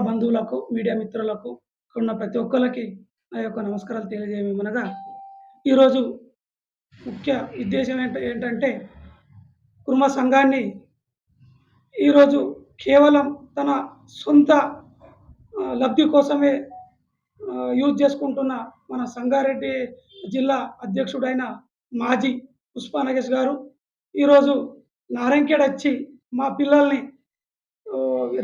బంధువులకు, మీడియా మిత్రులకు, ఉన్న ప్రతి ఒక్కళ్ళకి నా యొక్క నమస్కారాలు తెలియజేయమనగా, ఈరోజు ముఖ్య ఉద్దేశ్యం ఏంటంటే, కుర్మ సంఘాన్ని ఈరోజు కేవలం తన సొంత లబ్ధి కోసమే యూజ్ చేసుకుంటున్న మన సంగారెడ్డి జిల్లా అధ్యక్షుడైన మాజీ పుష్పా నగేష్ గారు ఈరోజు నారాయణఖేడ్ మా పిల్లల్ని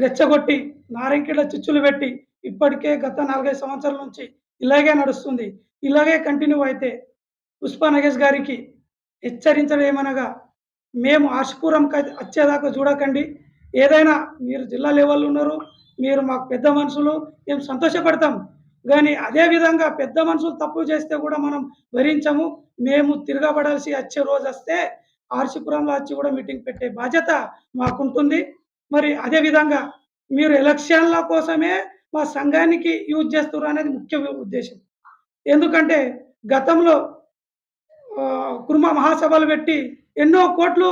రెచ్చగొట్టి నారాయణఖేడ్‌లో చిచ్చులు పెట్టి ఇప్పటికే గత 4, 5 సంవత్సరాల నుంచి ఇలాగే నడుస్తుంది. ఇలాగే కంటిన్యూ అయితే పుష్పా నగేష్ గారికి హెచ్చరించడం ఏమనగా, మేము ఆర్షపురంకి వచ్చేదాకా చూడకండి. ఏదైనా మీరు జిల్లా లెవెల్‌లో ఉన్నారు. మీరు మాకు పెద్ద మనుషులు, మేము సంతోషపడతాం. గానీ అదే విధంగా పెద్ద మనుషులు తప్పు చేస్తే కూడా మనం భరించము. మేము తిరగబడాల్సి వచ్చే రోజొస్తే ఆర్షపురంలో వచ్చి కూడా మీటింగ్ పెట్టే బాధ్యత మాకుంటుంది. మరి అదే విధంగా మీరు ఎలక్షన్‌ల కోసమే మా సంఘానికి యూజ్ చేస్తుర్రు అనేది ముఖ్య ఉద్దేశ్యం. ఎందుకంటే గతంలో కుర్మ మహాసభలు పెట్టి ఎన్నో కోట్లు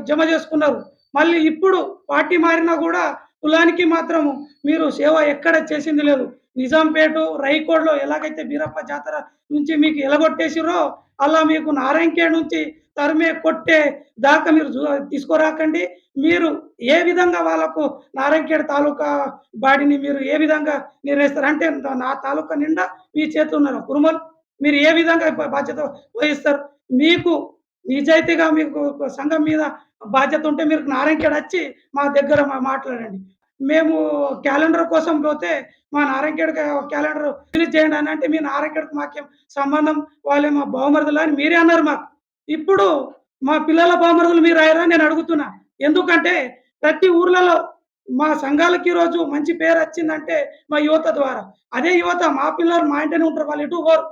జమ చేసుకున్నారు. మళ్ళీ ఇప్పుడు పార్టీ మారినా కూడా కులానికి మాత్రము మీరు సేవ ఎక్కడ చేసింది లేదు. నిజాంపేట, రైకోడ్‌లో ఎలాగైతే బీరప్ప జాతర నుంచి మీకు ఎలగొట్టేసిర్రో, అలా మీకు నారాయణఖేడ్ నుంచి తరిమే కొట్టే దాకా మీరు తీసుకురాకండి. మీరు ఏ విధంగా వాళ్ళకు నారాయణఖేడ్ తాలూకా బాడీని మీరు ఏ విధంగా నిర్ణయిస్తారు? అంటే నా తాలూకా నిండా మీ చేతుల్లో ఉన్నారు కురుమలు. మీరు ఏ విధంగా బాధ్యత వహిస్తారు? మీకు నిజాయితీగా మీకు సంఘం మీద బాధ్యత ఉంటే మీరు నారాయణఖేడ్ వచ్చి మా దగ్గర మాట్లాడండి. మేము క్యాలెండర్ కోసం పోతే మా నారాయణఖేడ్ క్యాలెండర్ రిలీజ్ చేయండి అని అంటే, మీ నారాయణఖేడ్‌కి మాకేం సంబంధం? వాళ్ళే మా బావమరుదులు అని మీరే అన్నారు మాకు. ఇప్పుడు మా పిల్లల బావమరుదులు మీరు అయ్యారా నేను అడుగుతున్నా. ఎందుకంటే ప్రతి ఊర్లలో మా సంఘాలకి ఈరోజు మంచి పేరు వచ్చిందంటే మా యువత ద్వారా. అదే యువత మా పిల్లలు మా ఇంటనే ఉంటారు. వాళ్ళు ఎటు పోరు.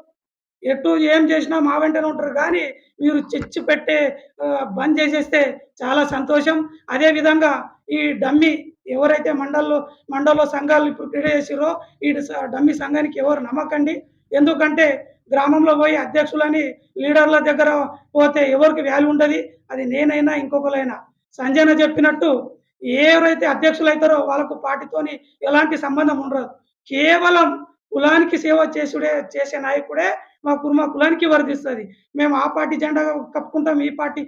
ఎటు ఏం చేసినా మా వెంటనే ఉంటారు. కానీ మీరు చర్చ్ పెట్టే బంద్ చేసేస్తే చాలా సంతోషం. అదే విధంగా ఈ డమ్మీ ఎవరైతే మండల్లో సంఘాలు ఇప్పుడు క్రియేట్ చేసిర్రో ఈ డమ్మీ సంఘానికి ఎవరు నమ్మకండి. ఎందుకంటే గ్రామంలో పోయి అధ్యక్షులని లీడర్ల దగ్గర పోతే ఎవరికి వాల్యూ ఉండదు. అది నేనైనా ఇంకొకరైనా. సంజన చెప్పినట్టు ఎవరైతే అధ్యక్షులైతారో వాళ్ళకు పార్టీతోని ఎలాంటి సంబంధం ఉండదు. కేవలం కులానికి సేవ చేసే నాయకుడే మా కులానికి వర్ధిస్తది. మేము ఆ పార్టీ జెండా కప్పుకుంటాం, ఈ పార్టీ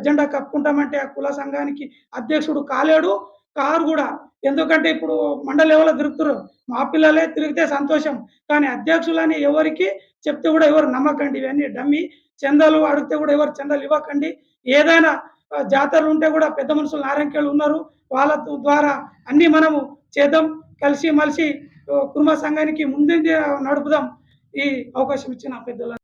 జెండా కప్పుకుంటామంటే ఆ కుల సంఘానికి అధ్యక్షుడు కాలేడు, కారు కూడా. ఎందుకంటే ఇప్పుడు మండల లెవెల్‌లో తిరుగుతుర్రు. మా పిల్లలే తిరిగితే సంతోషం. కానీ అధ్యక్షులని ఎవరికి చెప్తే కూడా ఎవరు నమ్మకండి. ఇవన్నీ డమ్మీ. చందాలు అడిగితే కూడా ఎవరు చందాలు ఇవ్వకండి. ఏదైనా జాతరలు ఉంటే కూడా పెద్ద మనుషులు నారాయణఖేడ్‌లో ఉన్నారు. వాళ్ళ ద్వారా అన్నీ మనము చేద్దాం. కలిసి మలిసి కుర్మ సంఘానికి ముందుండి నడుపుదాం. ఈ అవకాశం ఇచ్చిన పెద్దల